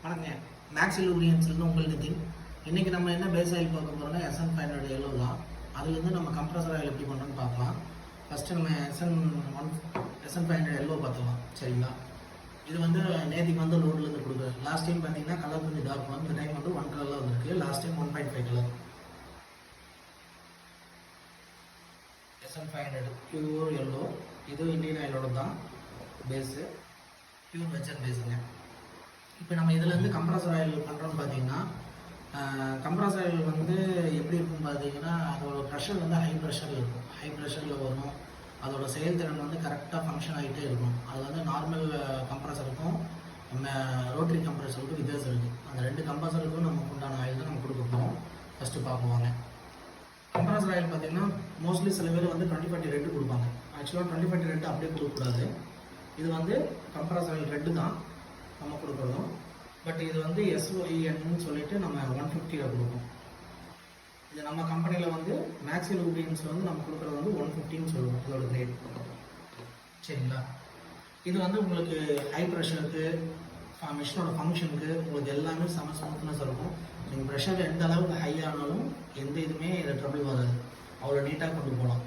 வணக்கங்க. மேக்ஸி லூப்ரிகன்ட்ஸ்லேருந்து உங்கள் நிதின். இன்றைக்கி நம்ம என்ன பேஸ் ஆயில் பார்க்க போகிறோம்னா SN500 எல்லோ தான். அதுலேருந்து நம்ம கம்ப்ரஸர் ஆயில் எப்படி பண்ணுறோன்னு பார்க்கலாம். ஃபஸ்ட்டு நம்ம SN500 எல்லோ பார்த்துக்கலாம். சரிங்களா? இது வந்து நேற்றுக்கு வந்து லோட்லேருந்து கொடுக்குறது. லாஸ்ட் டைம் பார்த்தீங்கன்னா கலர் கொஞ்சம் டார்க் வந்து இந்த டைம் வந்து 1 கலரில் வந்துருக்கு. Last time 1.5 colour. SN500 pure yellow. இது இந்தியன் ஆயிலோட தான் பேஸு. Pure version பேஸுங்க. இப்போ நம்ம இதிலேருந்து கம்ப்ரஸர் ஆயில் பண்ணுறோன்னு பார்த்தீங்கன்னா கம்ப்ரஸர் ஆயில் வந்து எப்படி இருக்குன்னு பார்த்தீங்கன்னா அதோட ப்ரெஷர் வந்து ஹை ப்ரெஷரில் இருக்கும். ஹை ப்ரெஷரில் வரும். அதோட செயல்திறன் வந்து கரெக்டாக ஃபங்க்ஷன் ஆகிட்டே இருக்கும். அது வந்து நார்மல் கம்ப்ரஸருக்கும் ரோட்டரி கம்ப்ரஸருக்கும் வித்தியாசம் இருக்குது. அந்த 2 கம்ப்ரஸருக்கும் நமக்கு உண்டான ஆயில் தான் நம்ம கொடுக்க போகிறோம். ஃபஸ்ட்டு பார்க்குவாங்க. கம்ப்ரஸர் ஆயில் பார்த்தீங்கன்னா மோஸ்ட்லி சில பேர் வந்து 20/40 ரெட்டு கொடுப்பாங்க. ஆக்சுவலாக 20/40 ரெட்டு அப்படியே கொடுக்கக்கூடாது. இது வந்து கம்ப்ரஸர் ஆயில் ரெட்டு தான் நம்ம கொடுக்குறோம். பட் இது வந்து SOEN சொல்லிட்டு நம்ம 150 கொடுப்போம். இது நம்ம கம்பெனியில் வந்து மேக்ஸி லூப்ரிகன்ட்ஸ் வந்து நம்ம கொடுக்குறது வந்து 150 சொல்லுவோம் இதோட கிரேட். சரிங்களா? இது வந்து உங்களுக்கு ஹை ப்ரெஷருக்கு மிஷினோட ஃபங்க்ஷனுக்கு உங்களுக்கு எல்லாமே செம ஸ்மூத்னஸ் இருக்கும். நீங்கள் ப்ரெஷர் எந்த அளவுக்கு ஹை ஆனாலும் எந்த இதுவுமே ட்ரபிள் வராது. அவ்வளோ நீட்டாக கொண்டு போகலாம்.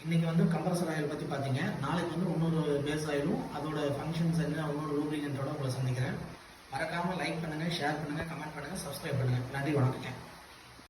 இன்றைக்கி வந்து கம்ப்ரஸர் ஆயில் பற்றி பார்த்தீங்க. நாளைக்கு வந்து இன்னொரு பேஸ் ஆயிலும் அதோட ஃபங்க்ஷன்ஸ் என்ன இன்னொரு லூப்ரிகன்ட்டோட உங்களை சந்திக்கிறேன். மறக்காமல் லைக் பண்ணுங்கள், ஷேர் பண்ணுங்கள், கமெண்ட் பண்ணுங்கள், சப்ஸ்கிரைப் பண்ணுங்கள். நன்றி, வணக்கம்.